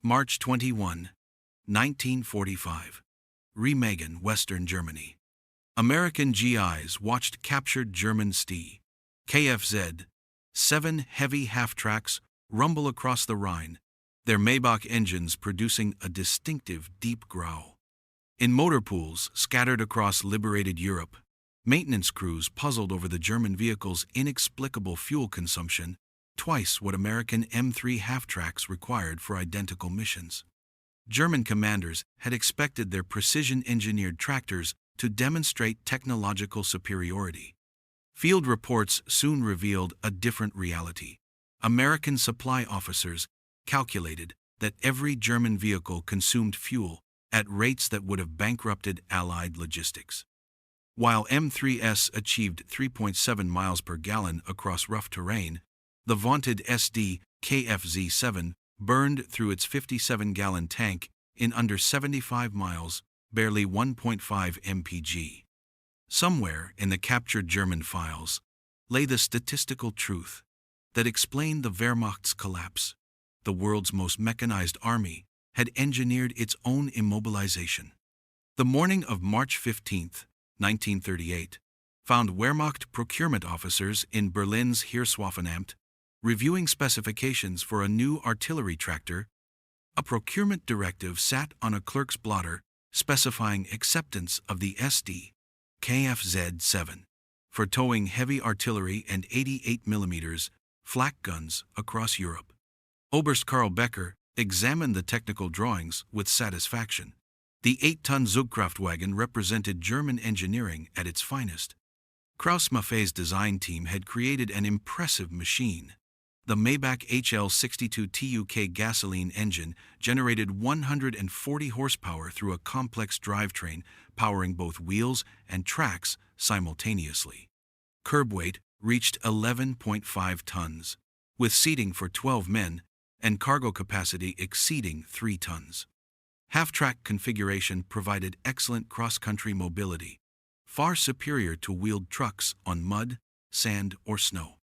March 21, 1945. Remagen, Western Germany. American GIs watched captured German Sd.Kfz 7 heavy half-tracks rumble across the Rhine, their Maybach engines producing a distinctive deep growl. In motor pools scattered across liberated Europe, maintenance crews puzzled over the German vehicle's inexplicable fuel consumption, twice what American M3 half-tracks required for identical missions. German commanders had expected their precision-engineered tractors to demonstrate technological superiority. Field reports soon revealed a different reality. American supply officers calculated that every German vehicle consumed fuel at rates that would have bankrupted Allied logistics. While M3s achieved 3.7 miles per gallon across rough terrain, the vaunted Sd.Kfz burned through its 57-gallon tank in under 75 miles, barely 1.5 mpg. Somewhere in the captured German files lay the statistical truth that explained the Wehrmacht's collapse. The world's most mechanized army had engineered its own immobilization. The morning of March 15, 1938, found Wehrmacht procurement officers in Berlin's Heereswaffenamt reviewing specifications for a new artillery tractor. A procurement directive sat on a clerk's blotter specifying acceptance of the Sd.Kfz 7 for towing heavy artillery and 88mm flak guns across Europe. Oberst Karl Becker examined the technical drawings with satisfaction. The 8-ton Zugkraftwagen represented German engineering at its finest. Krauss-Maffei's design team had created an impressive machine. The Maybach HL 62 TUK gasoline engine generated 140 horsepower through a complex drivetrain powering both wheels and tracks simultaneously. Curb weight reached 11.5 tons, with seating for 12 men and cargo capacity exceeding 3 tons. Half-track configuration provided excellent cross-country mobility, far superior to wheeled trucks on mud, sand, or snow.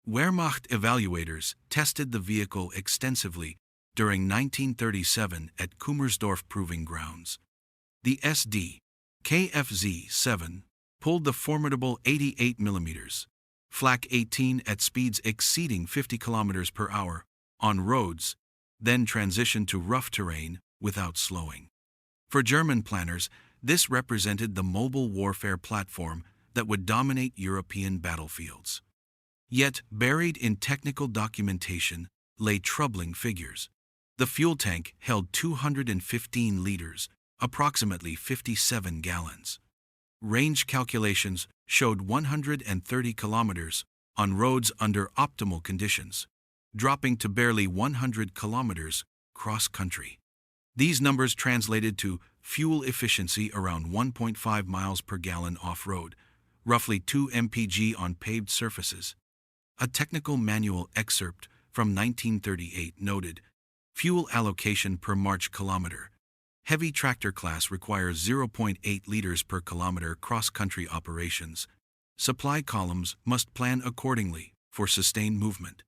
Wehrmacht evaluators tested the vehicle extensively during 1937 at Kummersdorf Proving Grounds. The Sd.Kfz 7 pulled the formidable 88mm Flak 18 at speeds exceeding 50 km per hour on roads, then transitioned to rough terrain without slowing. For German planners, this represented the mobile warfare platform that would dominate European battlefields. Yet, buried in technical documentation lay troubling figures. The fuel tank held 215 liters, approximately 57 gallons. Range calculations showed 130 kilometers on roads under optimal conditions, dropping to barely 100 kilometers cross-country. These numbers translated to fuel efficiency around 1.5 miles per gallon off-road, roughly 2 mpg on paved surfaces. A technical manual excerpt from 1938 noted, fuel allocation per march kilometer. Heavy tractor class requires 0.8 liters per kilometer cross-country operations. Supply columns must plan accordingly for sustained movement.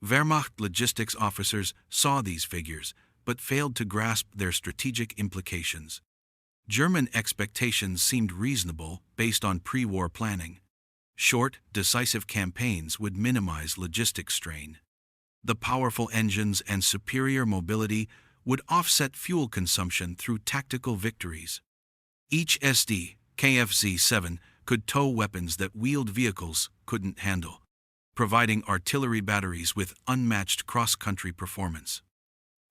Wehrmacht logistics officers saw these figures, but failed to grasp their strategic implications. German expectations seemed reasonable based on pre-war planning. Short, decisive campaigns would minimize logistics strain. The powerful engines and superior mobility would offset fuel consumption through tactical victories. Each Sd.Kfz 7 could tow weapons that wheeled vehicles couldn't handle, providing artillery batteries with unmatched cross-country performance.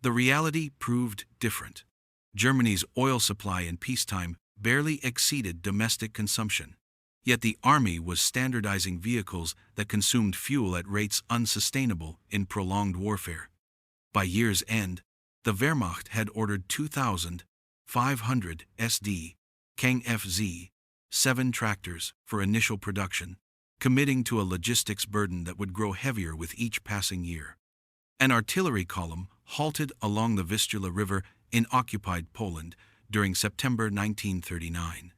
The reality proved different. Germany's oil supply in peacetime barely exceeded domestic consumption. Yet the army was standardizing vehicles that consumed fuel at rates unsustainable in prolonged warfare. By year's end, the Wehrmacht had ordered 2,500 Sd.Kfz 7 tractors for initial production, committing to a logistics burden that would grow heavier with each passing year. An artillery column halted along the Vistula River in occupied Poland during September 1939.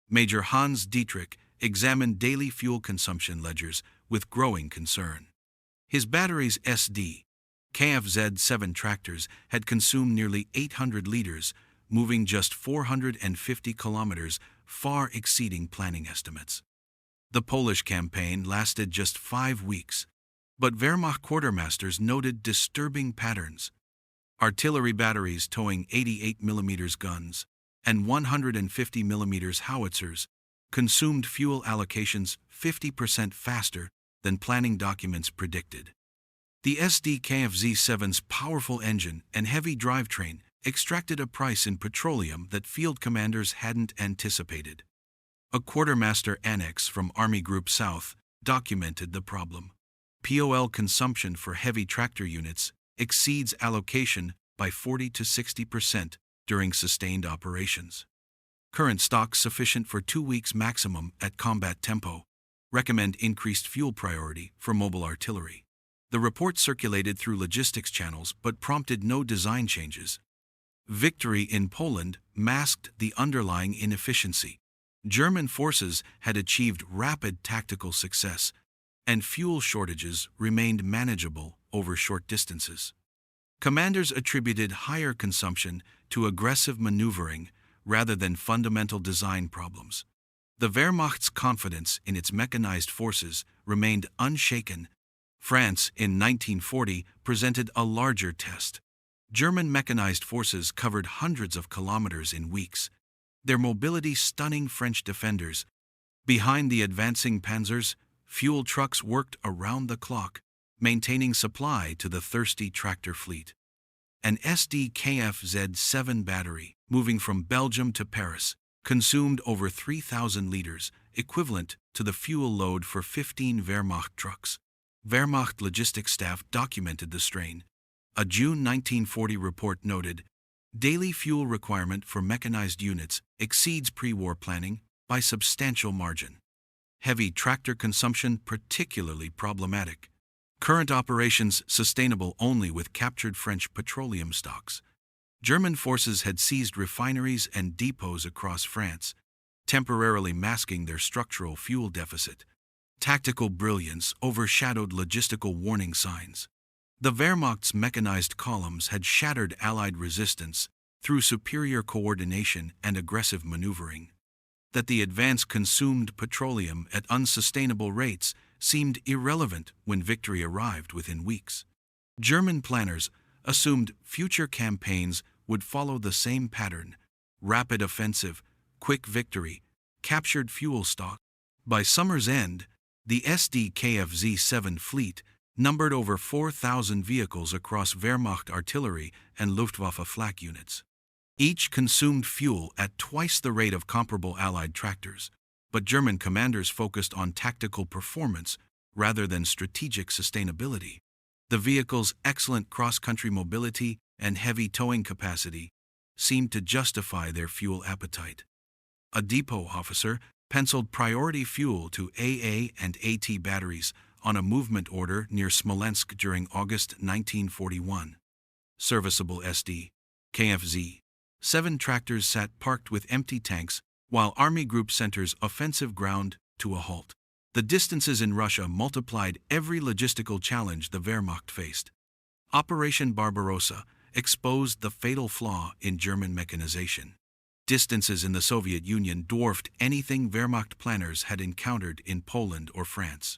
Major Hans Dietrich examined daily fuel consumption ledgers with growing concern. His battery's Sd. Kfz-7 tractors had consumed nearly 800 liters, moving just 450 kilometers, far exceeding planning estimates. The Polish campaign lasted just 5 weeks, but Wehrmacht quartermasters noted disturbing patterns. Artillery batteries towing 88mm guns and 150mm howitzers consumed fuel allocations 50% faster than planning documents predicted. The Sd.Kfz-7's powerful engine and heavy drivetrain extracted a price in petroleum that field commanders hadn't anticipated. A quartermaster annex from Army Group South documented the problem. POL consumption for heavy tractor units exceeds allocation by 40 to 60% during sustained operations. Current stocks sufficient for 2 weeks maximum at combat tempo recommend increased fuel priority for mobile artillery. The report circulated through logistics channels but prompted no design changes. Victory in Poland masked the underlying inefficiency. German forces had achieved rapid tactical success, and fuel shortages remained manageable over short distances. Commanders attributed higher consumption to aggressive maneuvering rather than fundamental design problems. The Wehrmacht's confidence in its mechanized forces remained unshaken. France, in 1940, presented a larger test. German mechanized forces covered hundreds of kilometers in weeks, their mobility stunning French defenders. Behind the advancing panzers, fuel trucks worked around the clock, maintaining supply to the thirsty tractor fleet. An Sd.Kfz-7 battery, moving from Belgium to Paris, consumed over 3,000 liters, equivalent to the fuel load for 15 Wehrmacht trucks. Wehrmacht logistics staff documented the strain. A June 1940 report noted, daily fuel requirement for mechanized units exceeds pre-war planning by substantial margin. Heavy tractor consumption particularly problematic. Current operations sustainable only with captured French petroleum stocks. German forces had seized refineries and depots across France, temporarily masking their structural fuel deficit. Tactical brilliance overshadowed logistical warning signs. The Wehrmacht's mechanized columns had shattered Allied resistance through superior coordination and aggressive maneuvering. That the advance consumed petroleum at unsustainable rates seemed irrelevant when victory arrived within weeks. German planners assumed future campaigns would follow the same pattern: rapid offensive, quick victory, captured fuel stock. By summer's end, the Sd.Kfz-7 fleet numbered over 4,000 vehicles across Wehrmacht artillery and Luftwaffe Flak units. Each consumed fuel at twice the rate of comparable Allied tractors, but German commanders focused on tactical performance rather than strategic sustainability. The vehicle's excellent cross-country mobility and heavy towing capacity seemed to justify their fuel appetite. A depot officer penciled priority fuel to AA and AT batteries on a movement order near Smolensk during August 1941. Serviceable Sd.Kfz-7 tractors sat parked with empty tanks while Army Group Center's offensive ground to a halt. The distances in Russia multiplied every logistical challenge the Wehrmacht faced. Operation Barbarossa exposed the fatal flaw in German mechanization. Distances in the Soviet Union dwarfed anything Wehrmacht planners had encountered in Poland or France.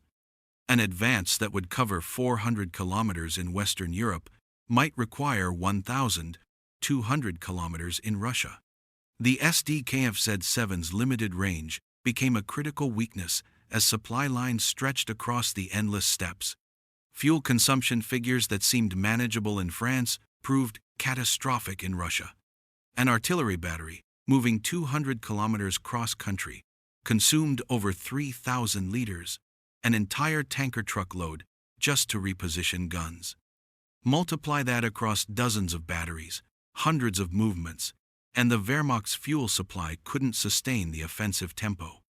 An advance that would cover 400 kilometers in Western Europe might require 1,200 kilometers in Russia. The Sd.Kfz-7's limited range became a critical weakness as supply lines stretched across the endless steppes. Fuel consumption figures that seemed manageable in France proved catastrophic in Russia. An artillery battery, moving 200 kilometers cross-country, consumed over 3,000 liters, an entire tanker truck load just to reposition guns. Multiply that across dozens of batteries, hundreds of movements, and the Wehrmacht's fuel supply couldn't sustain the offensive tempo.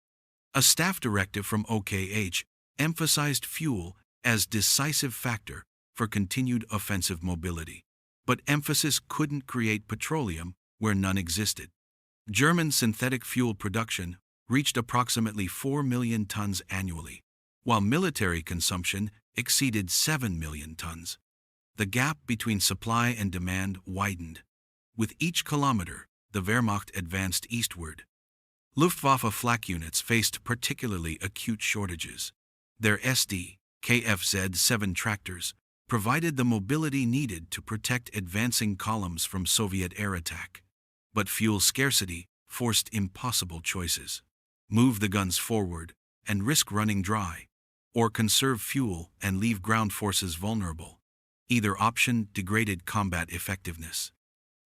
A staff directive from OKH emphasized fuel as decisive factor for continued offensive mobility, but emphasis couldn't create petroleum where none existed. German synthetic fuel production reached approximately 4 million tons annually, while military consumption exceeded 7 million tons. the gap between supply and demand widened. With each kilometer, the Wehrmacht advanced eastward. Luftwaffe flak units faced particularly acute shortages. Their Sd.Kfz 7 tractors provided the mobility needed to protect advancing columns from Soviet air attack. But fuel scarcity forced impossible choices. Move the guns forward and risk running dry, or conserve fuel and leave ground forces vulnerable. Either option degraded combat effectiveness.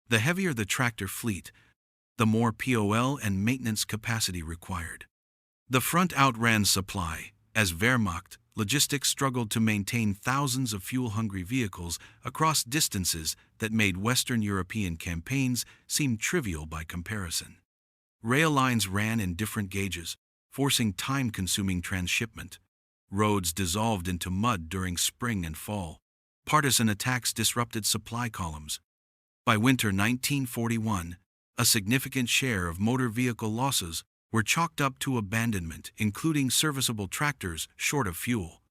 The heavier the tractor fleet, the more POL and maintenance capacity required. The front outran supply, as Wehrmacht logistics struggled to maintain thousands of fuel-hungry vehicles across distances that made Western European campaigns seem trivial by comparison. Rail lines ran in different gauges, forcing time-consuming transshipment. Roads dissolved into mud during spring and fall. Partisan attacks disrupted supply columns. By winter 1941, a significant share of motor vehicle losses were chalked up to abandonment, including serviceable tractors short of fuel.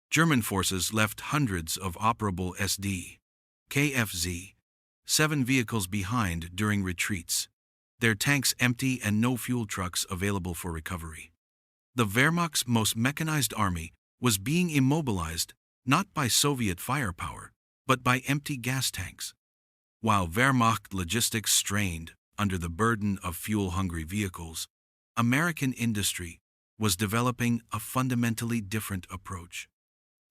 German forces left hundreds of operable Sd.Kfz 7 vehicles behind during retreats, their tanks empty and no fuel trucks available for recovery. The Wehrmacht's most mechanized army was being immobilized not by Soviet firepower, but by empty gas tanks. While Wehrmacht logistics strained under the burden of fuel-hungry vehicles, American industry was developing a fundamentally different approach.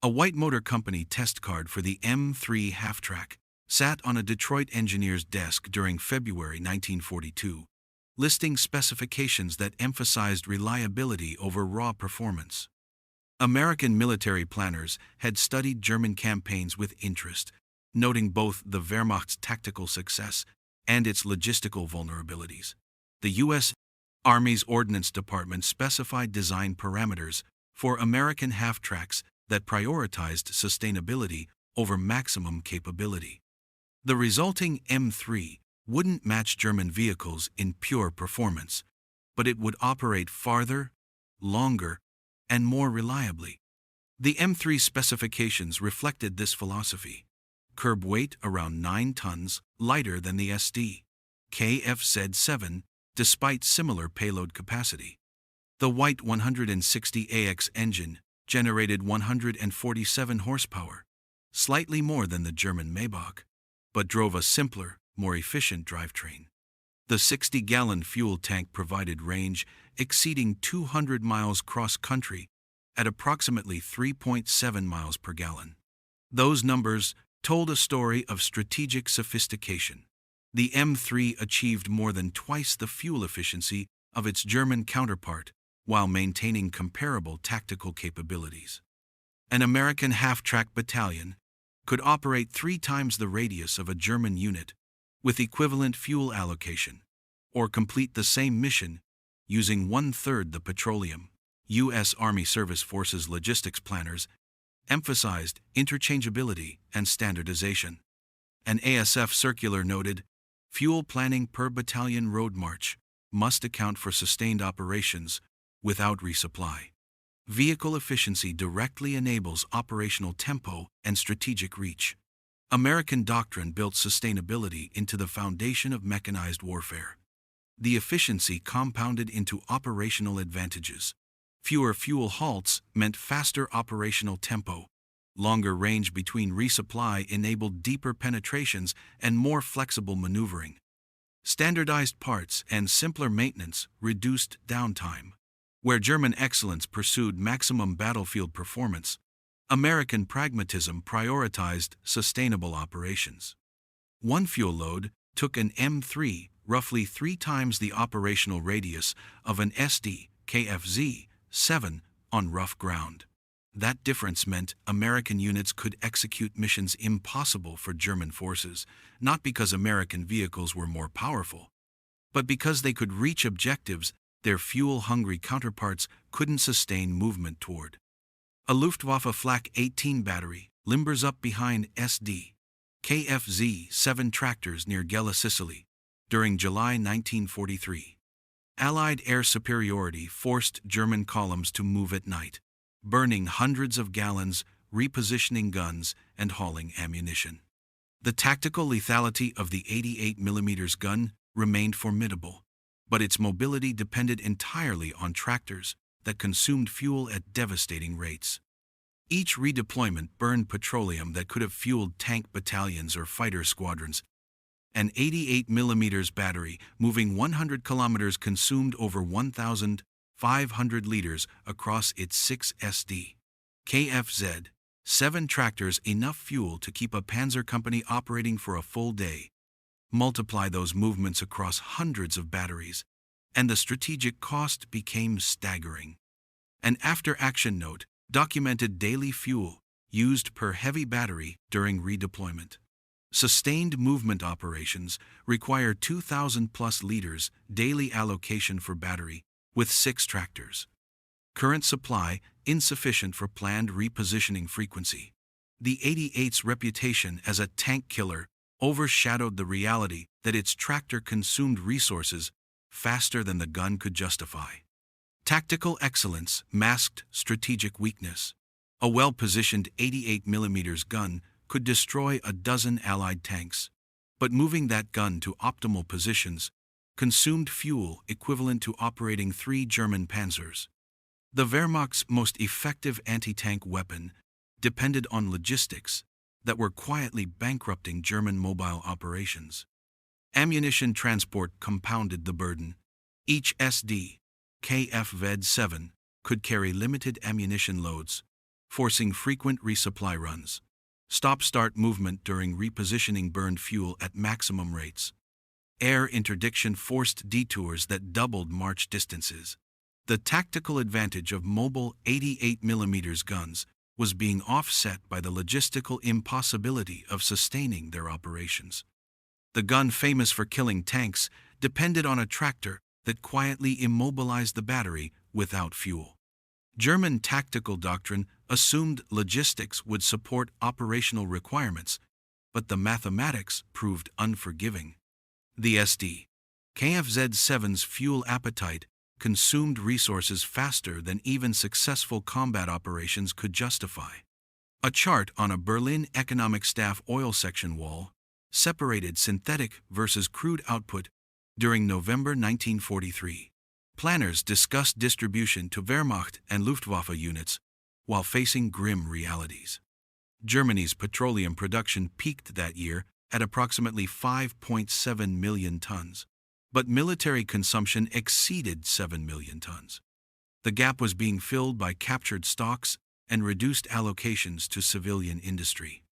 A White Motor Company test card for the M3 half-track sat on a Detroit engineer's desk during February 1942, listing specifications that emphasized reliability over raw performance. American military planners had studied German campaigns with interest, noting both the Wehrmacht's tactical success and its logistical vulnerabilities. The U.S. Army's Ordnance Department specified design parameters for American half-tracks that prioritized sustainability over maximum capability. The resulting M3 wouldn't match German vehicles in pure performance, but it would operate farther, longer, and more reliably. The M3 specifications reflected this philosophy. Curb weight around 9 tons, lighter than the Sd.Kfz 7, despite similar payload capacity. The White 160AX engine generated 147 horsepower, slightly more than the German Maybach, but drove a simpler, more efficient drivetrain. The 60-gallon fuel tank provided range exceeding 200 miles cross-country at approximately 3.7 miles per gallon. Those numbers told a story of strategic sophistication. The M3 achieved more than twice the fuel efficiency of its German counterpart while maintaining comparable tactical capabilities. An American half-track battalion could operate 3 times the radius of a German unit with equivalent fuel allocation, or complete the same mission using 1/3 the petroleum. U.S. Army Service Forces logistics planners emphasized interchangeability and standardization. An ASF circular noted, fuel planning per battalion road march must account for sustained operations without resupply. Vehicle efficiency directly enables operational tempo and strategic reach. American doctrine built sustainability into the foundation of mechanized warfare. The efficiency compounded into operational advantages. Fewer fuel halts meant faster operational tempo. Longer range between resupply enabled deeper penetrations and more flexible maneuvering. Standardized parts and simpler maintenance reduced downtime. Where German excellence pursued maximum battlefield performance, American pragmatism prioritized sustainable operations. One fuel load took an M3 roughly 3 times the operational radius of an Sd.Kfz 7 on rough ground. That difference meant American units could execute missions impossible for German forces, not because American vehicles were more powerful, but because they could reach objectives their fuel-hungry counterparts couldn't sustain movement toward. A Luftwaffe Flak 18 battery limbers up behind Sd.Kfz 7 tractors near Gela, Sicily, during July 1943. Allied air superiority forced German columns to move at night, burning hundreds of gallons repositioning guns, and hauling ammunition. The tactical lethality of the 88mm gun remained formidable, but its mobility depended entirely on tractors that consumed fuel at devastating rates. Each redeployment burned petroleum that could have fueled tank battalions or fighter squadrons. An 88mm battery moving 100 kilometers consumed over 1,500 liters across its 6 Sd.Kfz, 7 tractors, enough fuel to keep a panzer company operating for a full day. Multiply those movements across hundreds of batteries, and the strategic cost became staggering. An after-action note documented daily fuel used per heavy battery during redeployment. Sustained movement operations require 2,000 plus liters daily allocation for battery, with 6 tractors. Current supply insufficient for planned repositioning frequency. The 88's reputation as a tank killer overshadowed the reality that its tractor consumed resources faster than the gun could justify. Tactical excellence masked strategic weakness. A well-positioned 88mm gun could destroy a dozen Allied tanks, but moving that gun to optimal positions consumed fuel equivalent to operating 3 German panzers. The Wehrmacht's most effective anti-tank weapon depended on logistics that were quietly bankrupting German mobile operations. Ammunition transport compounded the burden. Each Sd.Kfz 7 could carry limited ammunition loads, forcing frequent resupply runs. Stop-start movement during repositioning burned fuel at maximum rates. Air interdiction forced detours that doubled march distances. The tactical advantage of mobile 88mm guns was being offset by the logistical impossibility of sustaining their operations. The gun famous for killing tanks depended on a tractor that quietly immobilized the battery without fuel. German tactical doctrine assumed logistics would support operational requirements, but the mathematics proved unforgiving. The Sd.Kfz 7's fuel appetite consumed resources faster than even successful combat operations could justify. A chart on a Berlin Economic Staff oil section wall separated synthetic versus crude output during November 1943. Planners discussed distribution to Wehrmacht and Luftwaffe units while facing grim realities. Germany's petroleum production peaked that year at approximately 5.7 million tons, but military consumption exceeded 7 million tons. The gap was being filled by captured stocks and reduced allocations to civilian industry.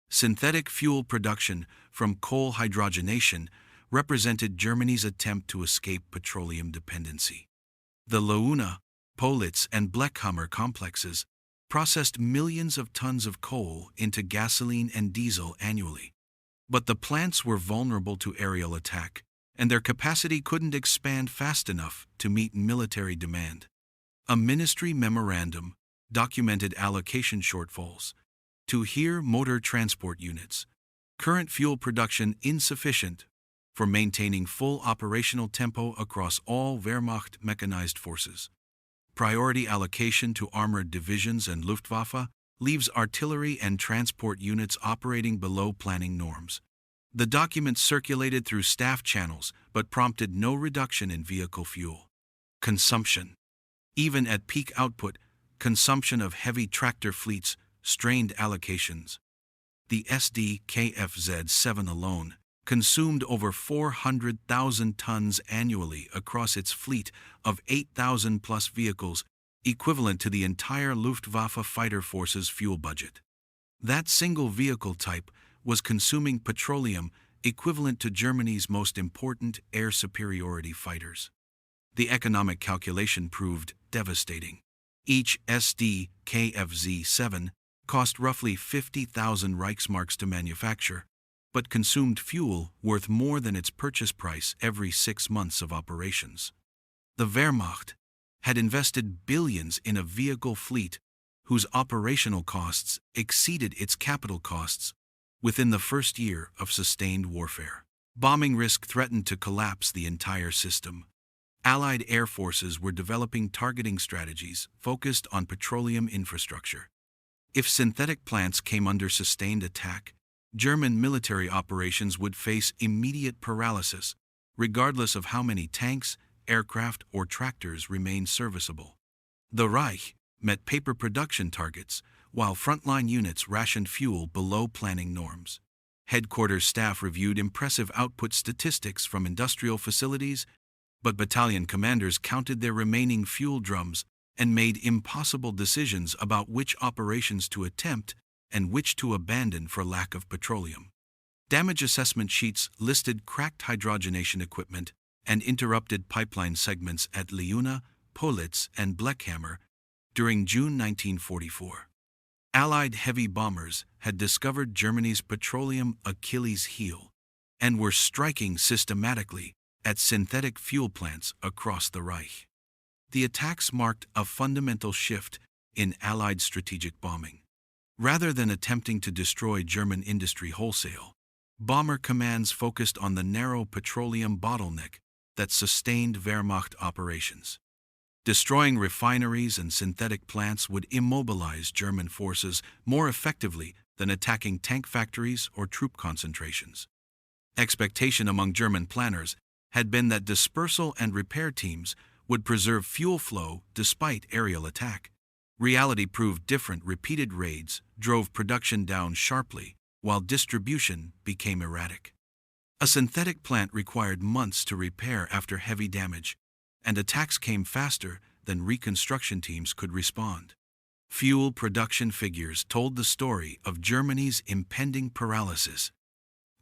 Synthetic fuel production from coal hydrogenation represented Germany's attempt to escape petroleum dependency. The Leuna, Politz, and Blechhammer complexes processed millions of tons of coal into gasoline and diesel annually. But the plants were vulnerable to aerial attack, and their capacity couldn't expand fast enough to meet military demand. A ministry memorandum documented allocation shortfalls. To Heer motor transport units, current fuel production insufficient for maintaining full operational tempo across all Wehrmacht mechanized forces. Priority allocation to armored divisions and Luftwaffe leaves artillery and transport units operating below planning norms. The document circulated through staff channels but prompted no reduction in vehicle fuel consumption. Even at peak output, consumption of heavy tractor fleets strained allocations. The Sd.Kfz 7 alone consumed over 400,000 tons annually across its fleet of 8,000 plus vehicles, equivalent to the entire Luftwaffe fighter force's fuel budget. That single vehicle type was consuming petroleum equivalent to Germany's most important air superiority fighters. The economic calculation proved devastating. Each Sd.Kfz 7 cost roughly 50,000 Reichsmarks to manufacture, but consumed fuel worth more than its purchase price every 6 months of operations. The Wehrmacht had invested billions in a vehicle fleet whose operational costs exceeded its capital costs within the first year of sustained warfare. Bombing risk threatened to collapse the entire system. Allied air forces were developing targeting strategies focused on petroleum infrastructure. If synthetic plants came under sustained attack, German military operations would face immediate paralysis, regardless of how many tanks, aircraft, or tractors remained serviceable. The Reich met paper production targets, while frontline units rationed fuel below planning norms. Headquarters staff reviewed impressive output statistics from industrial facilities, but battalion commanders counted their remaining fuel drums and made impossible decisions about which operations to attempt and which to abandon for lack of petroleum. Damage assessment sheets listed cracked hydrogenation equipment and interrupted pipeline segments at Leuna, Politz, and Bleckhammer during June 1944. Allied heavy bombers had discovered Germany's petroleum Achilles heel and were striking systematically at synthetic fuel plants across the Reich. The attacks marked a fundamental shift in Allied strategic bombing. Rather than attempting to destroy German industry wholesale, bomber commands focused on the narrow petroleum bottleneck that sustained Wehrmacht operations. Destroying refineries and synthetic plants would immobilize German forces more effectively than attacking tank factories or troop concentrations. Expectation among German planners had been that dispersal and repair teams would preserve fuel flow despite aerial attack. Reality proved different. Repeated raids drove production down sharply, while distribution became erratic. A synthetic plant required months to repair after heavy damage, and attacks came faster than reconstruction teams could respond. Fuel production figures told the story of Germany's impending paralysis.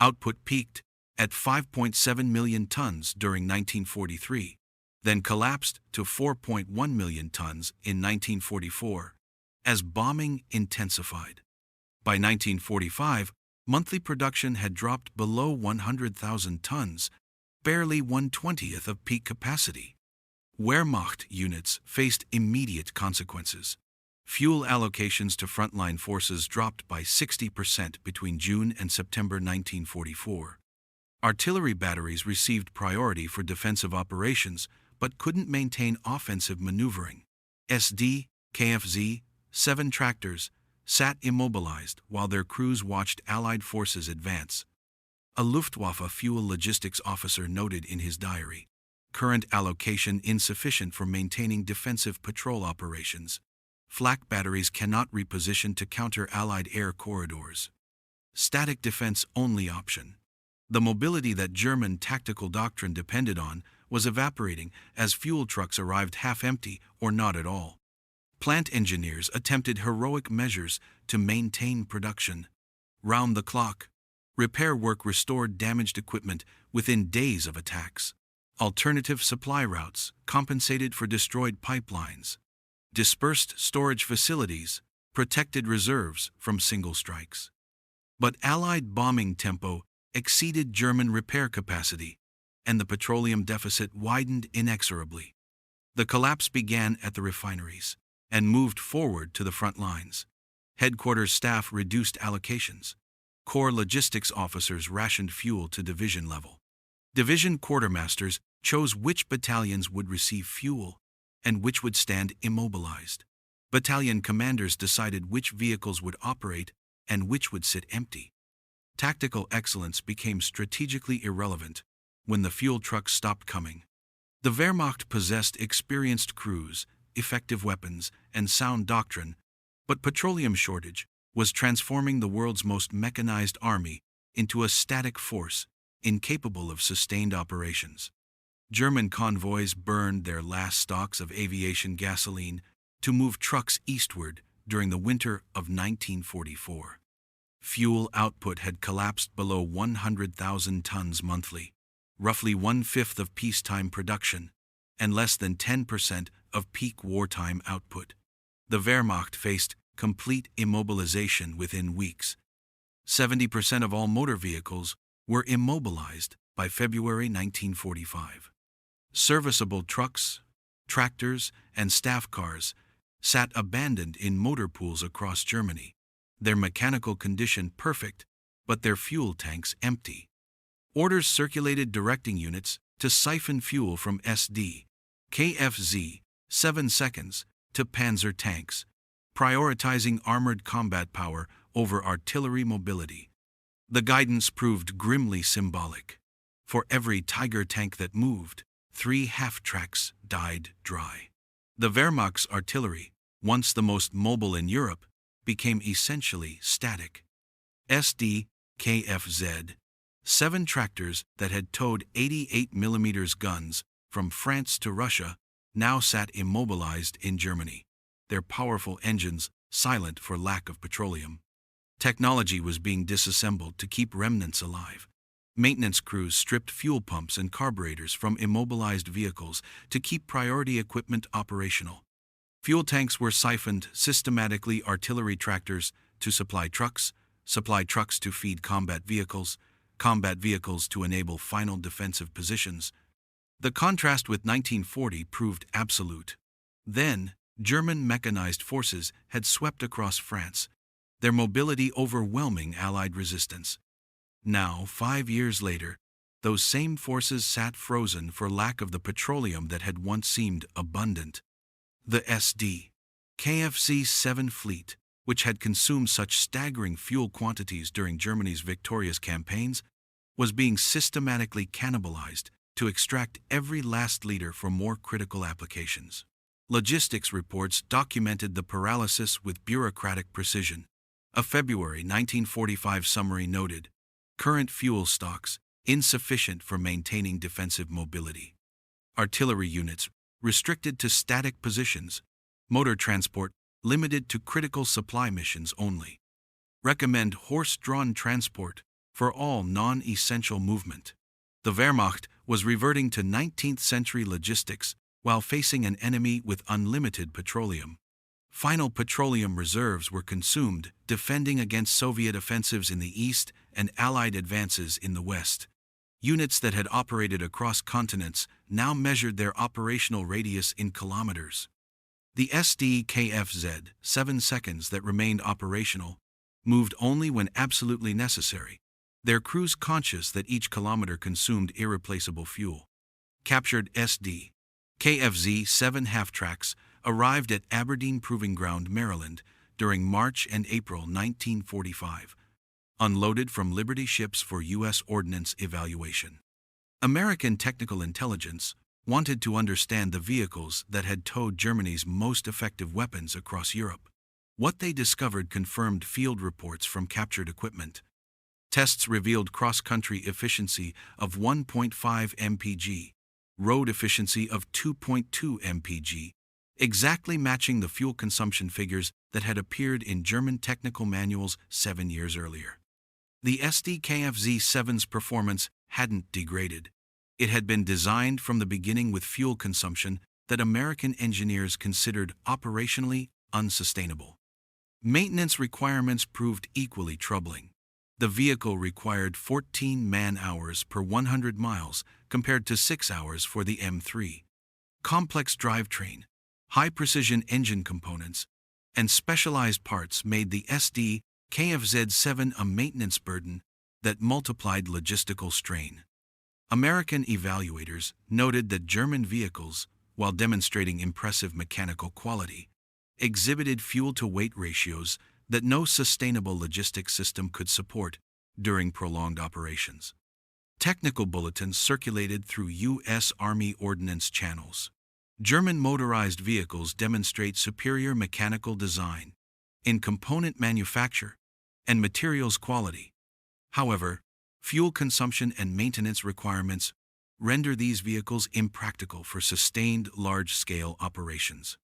Output peaked at 5.7 million tons during 1943, then collapsed to 4.1 million tons in 1944, as bombing intensified. By 1945, monthly production had dropped below 100,000 tons, barely 1/20th of peak capacity. Wehrmacht units faced immediate consequences. Fuel allocations to frontline forces dropped by 60% between June and September 1944. Artillery batteries received priority for defensive operations, but couldn't maintain offensive maneuvering. Sd.Kfz, 7 tractors, sat immobilized while their crews watched Allied forces advance. A Luftwaffe fuel logistics officer noted in his diary, "Current allocation insufficient for maintaining defensive patrol operations. Flak batteries cannot reposition to counter Allied air corridors. Static defense only option." The mobility that German tactical doctrine depended on was evaporating as fuel trucks arrived half empty or not at all. Plant engineers attempted heroic measures to maintain production. Round the clock, repair work restored damaged equipment within days of attacks. Alternative supply routes compensated for destroyed pipelines. Dispersed storage facilities protected reserves from single strikes. But Allied bombing tempo exceeded German repair capacity, and the petroleum deficit widened inexorably. The collapse began at the refineries and moved forward to the front lines. Headquarters staff reduced allocations. Corps logistics officers rationed fuel to division level. Division quartermasters chose which battalions would receive fuel and which would stand immobilized. Battalion commanders decided which vehicles would operate and which would sit empty. Tactical excellence became strategically irrelevant when the fuel trucks stopped coming. The Wehrmacht possessed experienced crews, effective weapons, and sound doctrine, but petroleum shortage was transforming the world's most mechanized army into a static force, incapable of sustained operations. German convoys burned their last stocks of aviation gasoline to move trucks eastward during the winter of 1944. Fuel output had collapsed below 100,000 tons monthly, roughly 1/5 of peacetime production, and less than 10% of peak wartime output. The Wehrmacht faced complete immobilization within weeks. 70% of all motor vehicles were immobilized by February 1945. Serviceable trucks, tractors, and staff cars sat abandoned in motor pools across Germany, their mechanical condition perfect, but their fuel tanks empty. Orders circulated directing units to siphon fuel from Sd.Kfz 7 seconds to Panzer tanks, prioritizing armored combat power over artillery mobility. The guidance proved grimly symbolic. For every Tiger tank that moved, 3 half-tracks died dry. The Wehrmacht's artillery, once the most mobile in Europe, became essentially static. Sd.Kfz, 7 tractors that had towed 88mm guns from France to Russia, now sat immobilized in Germany, their powerful engines silent for lack of petroleum. Technology was being disassembled to keep remnants alive. Maintenance crews stripped fuel pumps and carburetors from immobilized vehicles to keep priority equipment operational. Fuel tanks were siphoned systematically, artillery tractors to supply trucks to feed combat vehicles to enable final defensive positions. The contrast with 1940 proved absolute. Then, German mechanized forces had swept across France, their mobility overwhelming Allied resistance. Now, 5 years later, those same forces sat frozen for lack of the petroleum that had once seemed abundant. The Sd.Kfz 7 fleet, which had consumed such staggering fuel quantities during Germany's victorious campaigns, was being systematically cannibalized to extract every last liter for more critical applications. Logistics reports documented the paralysis with bureaucratic precision. A February 1945 summary noted, "Current fuel stocks insufficient for maintaining defensive mobility. Artillery units restricted to static positions. Motor transport limited to critical supply missions only. Recommend horse-drawn transport for all non-essential movement." The Wehrmacht was reverting to 19th century logistics while facing an enemy with unlimited petroleum. Final petroleum reserves were consumed defending against Soviet offensives in the east and Allied advances in the west. Units that had operated across continents now measured their operational radius in kilometers. The Sd.Kfz 7 seconds that remained operational moved only when absolutely necessary, their crews conscious that each kilometer consumed irreplaceable fuel. Captured Sd.Kfz 7 half-tracks arrived at Aberdeen Proving Ground, Maryland, during March and April 1945, unloaded from Liberty ships for U.S. Ordnance evaluation. American technical intelligence wanted to understand the vehicles that had towed Germany's most effective weapons across Europe. What they discovered confirmed field reports from captured equipment. Tests revealed cross-country efficiency of 1.5 mpg, road efficiency of 2.2 mpg, exactly matching the fuel consumption figures that had appeared in German technical manuals 7 years earlier. The Sd.Kfz 7's performance hadn't degraded. It had been designed from the beginning with fuel consumption that American engineers considered operationally unsustainable. Maintenance requirements proved equally troubling. The vehicle required 14 man-hours per 100 miles compared to 6 hours for the M3. Complex drivetrain, high-precision engine components, and specialized parts made the Sd.Kfz 7 a maintenance burden that multiplied logistical strain. American evaluators noted that German vehicles, while demonstrating impressive mechanical quality, exhibited fuel-to-weight ratios that no sustainable logistics system could support during prolonged operations. Technical bulletins circulated through U.S. Army Ordnance channels. German motorized vehicles demonstrate superior mechanical design in component manufacture and materials quality. However, fuel consumption and maintenance requirements render these vehicles impractical for sustained large-scale operations.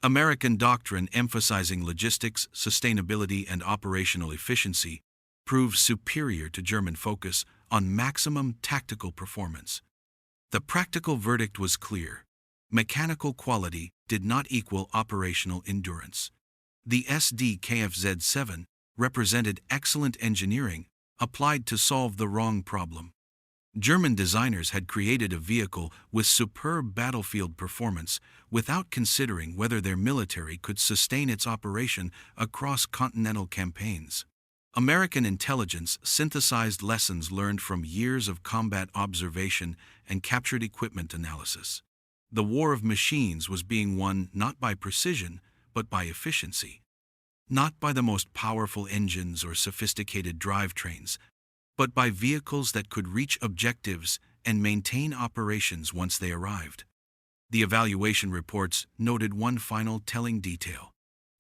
American doctrine emphasizing logistics, sustainability, and operational efficiency proved superior to German focus on maximum tactical performance. The practical verdict was clear. Mechanical quality did not equal operational endurance. The Sd.Kfz 7 represented excellent engineering applied to solve the wrong problem. German designers had created a vehicle with superb battlefield performance without considering whether their military could sustain its operation across continental campaigns. American intelligence synthesized lessons learned from years of combat observation and captured equipment analysis. The war of machines was being won not by precision, but by efficiency. Not by the most powerful engines or sophisticated drivetrains, but by vehicles that could reach objectives and maintain operations once they arrived. The evaluation reports noted one final telling detail.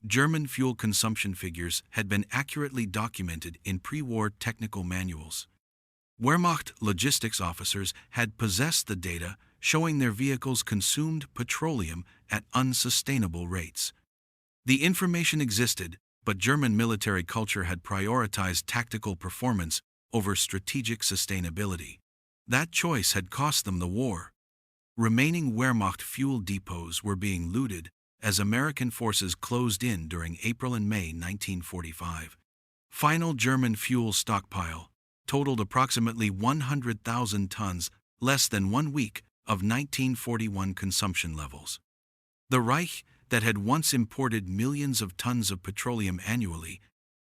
German fuel consumption figures had been accurately documented in pre-war technical manuals. Wehrmacht logistics officers had possessed the data showing their vehicles consumed petroleum at unsustainable rates. The information existed, but German military culture had prioritized tactical performance over strategic sustainability. That choice had cost them the war. Remaining Wehrmacht fuel depots were being looted as American forces closed in during April and May 1945. Final German fuel stockpile totaled approximately 100,000 tons, less than 1 week of 1941 consumption levels. The Reich, that had once imported millions of tons of petroleum annually,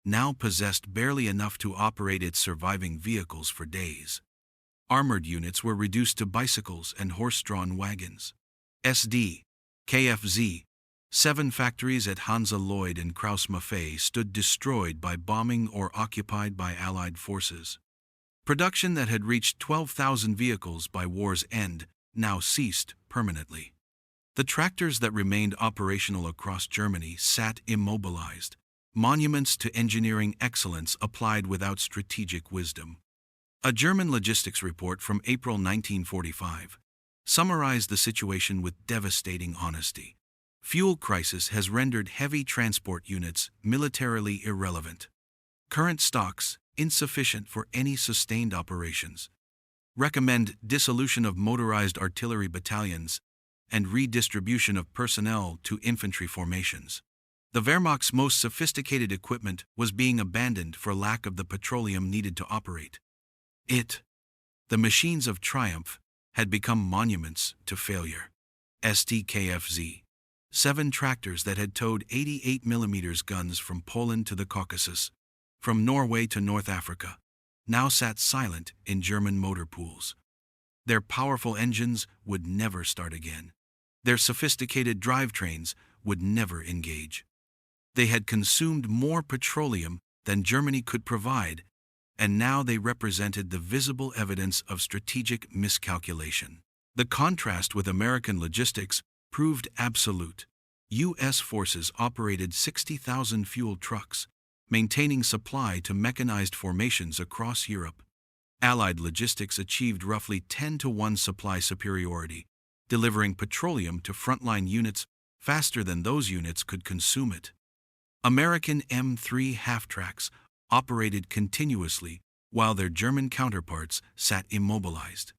now possessed barely enough to operate its surviving vehicles for days. Armored units were reduced to bicycles and horse-drawn wagons. Sd.Kfz, 7 factories at Hansa Lloyd and Krauss-Maffei stood destroyed by bombing or occupied by Allied forces. Production that had reached 12,000 vehicles by war's end now ceased permanently. The tractors that remained operational across Germany sat immobilized, monuments to engineering excellence applied without strategic wisdom. A German logistics report from April 1945 summarized the situation with devastating honesty. Fuel crisis has rendered heavy transport units militarily irrelevant. Current stocks insufficient for any sustained operations. Recommend dissolution of motorized artillery battalions and redistribution of personnel to infantry formations. The Wehrmacht's most sophisticated equipment was being abandoned for lack of the petroleum needed to operate it. The machines of triumph had become monuments to failure. Sd.Kfz, 7 tractors that had towed 88mm guns from Poland to the Caucasus, from Norway to North Africa, now sat silent in German motor pools. Their powerful engines would never start again. Their sophisticated drivetrains would never engage. They had consumed more petroleum than Germany could provide, and now they represented the visible evidence of strategic miscalculation. The contrast with American logistics proved absolute. U.S. forces operated 60,000 fuel trucks, maintaining supply to mechanized formations across Europe. Allied logistics achieved roughly 10-to-1 supply superiority, delivering petroleum to frontline units faster than those units could consume it. American M3 half-tracks operated continuously while their German counterparts sat immobilized.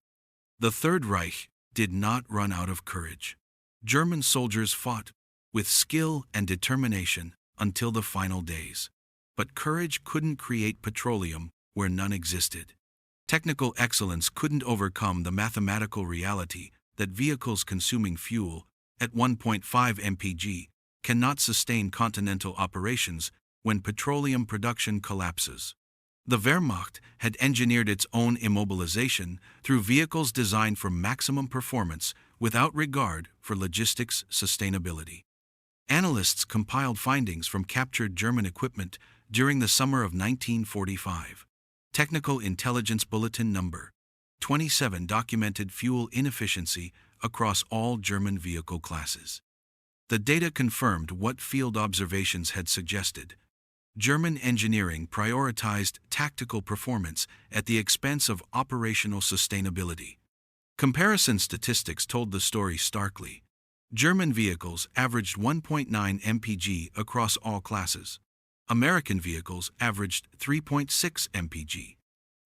The Third Reich did not run out of courage. German soldiers fought with skill and determination until the final days. But courage couldn't create petroleum where none existed. Technical excellence couldn't overcome the mathematical reality that vehicles consuming fuel at 1.5 mpg cannot sustain continental operations when petroleum production collapses. The Wehrmacht had engineered its own immobilization through vehicles designed for maximum performance without regard for logistics sustainability. Analysts compiled findings from captured German equipment during the summer of 1945. Technical Intelligence Bulletin Number 27 documented fuel inefficiency across all German vehicle classes. The data confirmed what field observations had suggested. German engineering prioritized tactical performance at the expense of operational sustainability. Comparison statistics told the story starkly. German vehicles averaged 1.9 mpg across all classes. American vehicles averaged 3.6 mpg.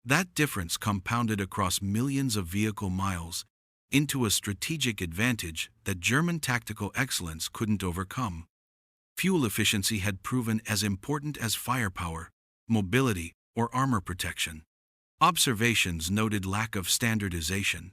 That difference compounded across millions of vehicle miles into a strategic advantage that German tactical excellence couldn't overcome. Fuel efficiency had proven as important as firepower, mobility, or armor protection. Observations noted lack of standardization,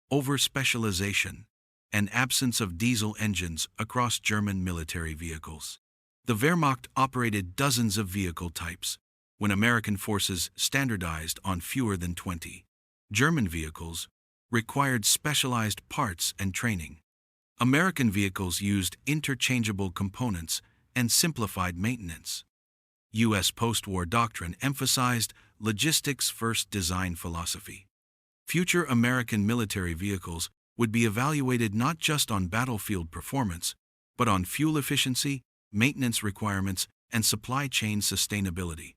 over-specialization, and absence of diesel engines across German military vehicles. The Wehrmacht operated dozens of vehicle types, when American forces standardized on fewer than 20. German vehicles required specialized parts and training. American vehicles used interchangeable components and simplified maintenance. U.S. postwar doctrine emphasized logistics-first design philosophy. Future American military vehicles would be evaluated not just on battlefield performance, but on fuel efficiency, maintenance requirements, and supply chain sustainability.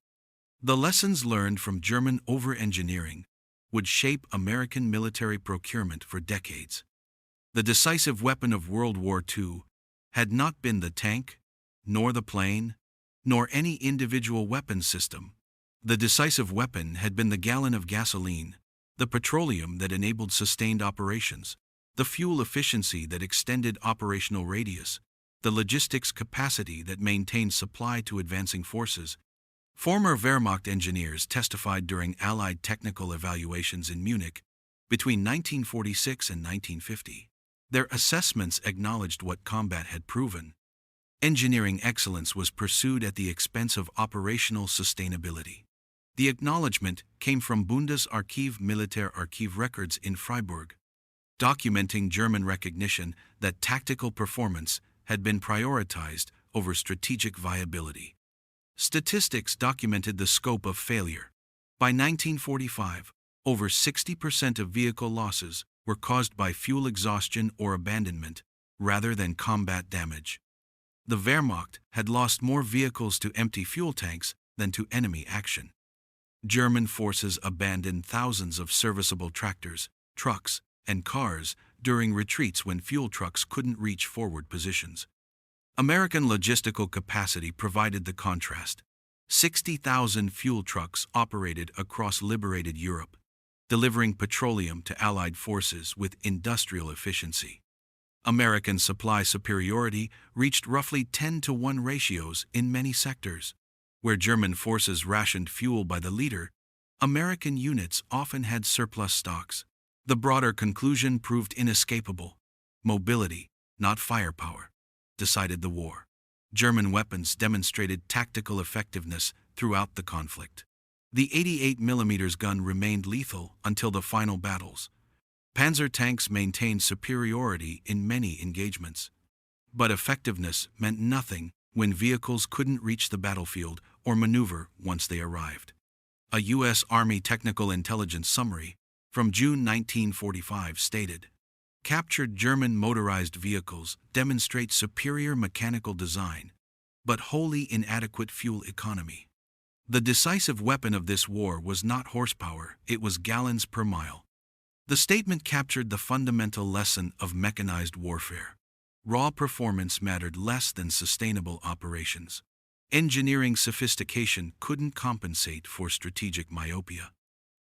The lessons learned from German over-engineering would shape American military procurement for decades. The decisive weapon of World War II had not been the tank, nor the plane, nor any individual weapon system. The decisive weapon had been the gallon of gasoline, the petroleum that enabled sustained operations, the fuel efficiency that extended operational radius, the logistics capacity that maintained supply to advancing forces. Former Wehrmacht engineers testified during Allied technical evaluations in Munich between 1946 and 1950. Their assessments acknowledged what combat had proven. Engineering excellence was pursued at the expense of operational sustainability. The acknowledgement came from Bundesarchiv Militärarchiv records in Freiburg, documenting German recognition that tactical performance had been prioritized over strategic viability. Statistics documented the scope of failure. By 1945, over 60% of vehicle losses were caused by fuel exhaustion or abandonment, rather than combat damage. The Wehrmacht had lost more vehicles to empty fuel tanks than to enemy action. German forces abandoned thousands of serviceable tractors, trucks, and cars during retreats when fuel trucks couldn't reach forward positions. American logistical capacity provided the contrast. 60,000 fuel trucks operated across liberated Europe, delivering petroleum to Allied forces with industrial efficiency. American supply superiority reached roughly 10-to-1 ratios in many sectors. Where German forces rationed fuel by the liter, American units often had surplus stocks. The broader conclusion proved inescapable. Mobility, not firepower, decided the war. German weapons demonstrated tactical effectiveness throughout the conflict. The 88mm gun remained lethal until the final battles. Panzer tanks maintained superiority in many engagements. But effectiveness meant nothing when vehicles couldn't reach the battlefield or maneuver once they arrived. A U.S. Army Technical Intelligence Summary from June 1945 stated, "Captured German motorized vehicles demonstrate superior mechanical design, but wholly inadequate fuel economy." The decisive weapon of this war was not horsepower, it was gallons per mile. The statement captured the fundamental lesson of mechanized warfare. Raw performance mattered less than sustainable operations. Engineering sophistication couldn't compensate for strategic myopia.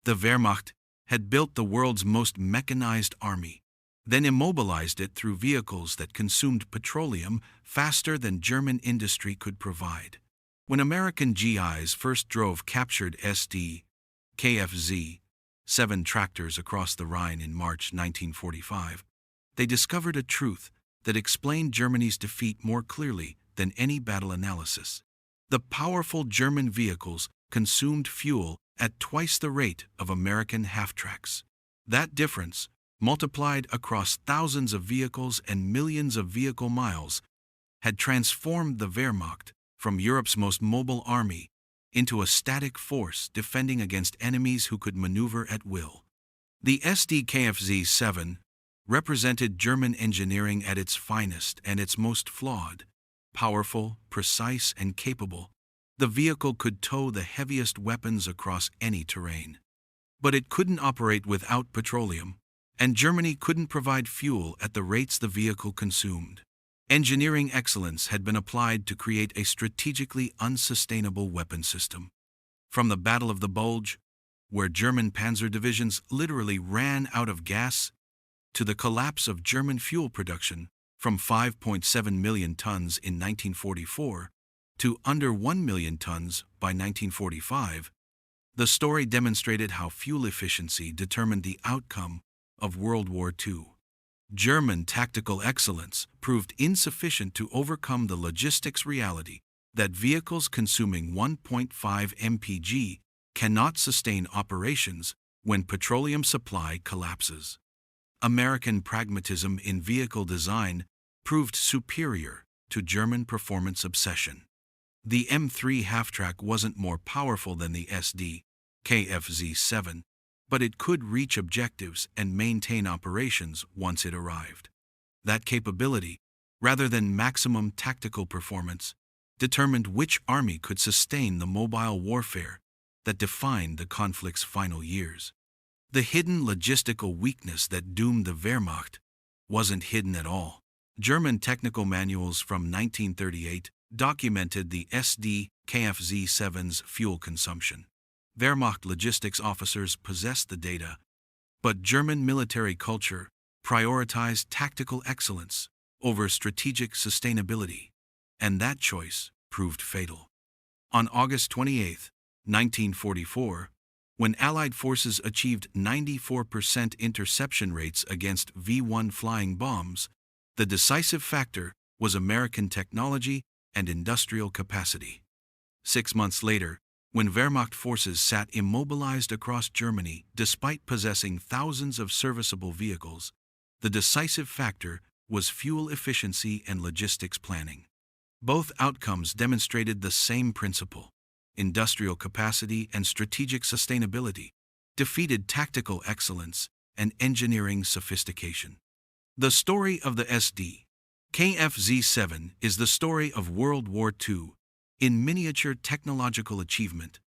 The Wehrmacht had built the world's most mechanized army, then immobilized it through vehicles that consumed petroleum faster than German industry could provide. When American GIs first drove captured Sd.Kfz 7 tractors across the Rhine in March 1945, they discovered a truth that explained Germany's defeat more clearly than any battle analysis. The powerful German vehicles consumed fuel at twice the rate of American half-tracks. That difference, multiplied across thousands of vehicles and millions of vehicle miles, had transformed the Wehrmacht from Europe's most mobile army into a static force defending against enemies who could maneuver at will. The Sd.Kfz 7 represented German engineering at its finest and its most flawed. Powerful, precise, and capable, the vehicle could tow the heaviest weapons across any terrain. But it couldn't operate without petroleum, and Germany couldn't provide fuel at the rates the vehicle consumed. Engineering excellence had been applied to create a strategically unsustainable weapon system. From the Battle of the Bulge, where German panzer divisions literally ran out of gas, to the collapse of German fuel production from 5.7 million tons in 1944 to under 1 million tons by 1945, the story demonstrated how fuel efficiency determined the outcome of World War II. German tactical excellence proved insufficient to overcome the logistics reality that vehicles consuming 1.5 mpg cannot sustain operations when petroleum supply collapses. American pragmatism in vehicle design proved superior to German performance obsession. The M3 half-track wasn't more powerful than the Sd.Kfz 7, but it could reach objectives and maintain operations once it arrived. That capability, rather than maximum tactical performance, determined which army could sustain the mobile warfare that defined the conflict's final years. The hidden logistical weakness that doomed the Wehrmacht wasn't hidden at all. German technical manuals from 1938 documented the Sd.Kfz 7's fuel consumption. Wehrmacht logistics officers possessed the data, but German military culture prioritized tactical excellence over strategic sustainability, and that choice proved fatal. On August 28, 1944, when Allied forces achieved 94% interception rates against V-1 flying bombs, the decisive factor was American technology and industrial capacity. 6 months later, when Wehrmacht forces sat immobilized across Germany despite possessing thousands of serviceable vehicles, the decisive factor was fuel efficiency and logistics planning. Both outcomes demonstrated the same principle. Industrial capacity and strategic sustainability defeated tactical excellence and engineering sophistication. The story of the Sd.Kfz 7 is the story of World War II in miniature technological achievement,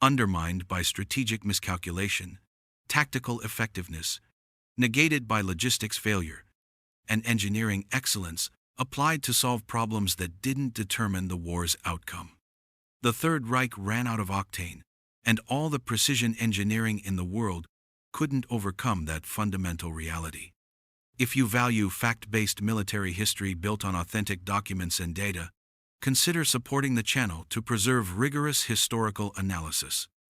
undermined by strategic miscalculation, tactical effectiveness, negated by logistics failure, and engineering excellence applied to solve problems that didn't determine the war's outcome. The Third Reich ran out of octane, and all the precision engineering in the world couldn't overcome that fundamental reality. If you value fact-based military history built on authentic documents and data, consider supporting the channel to preserve rigorous historical analysis.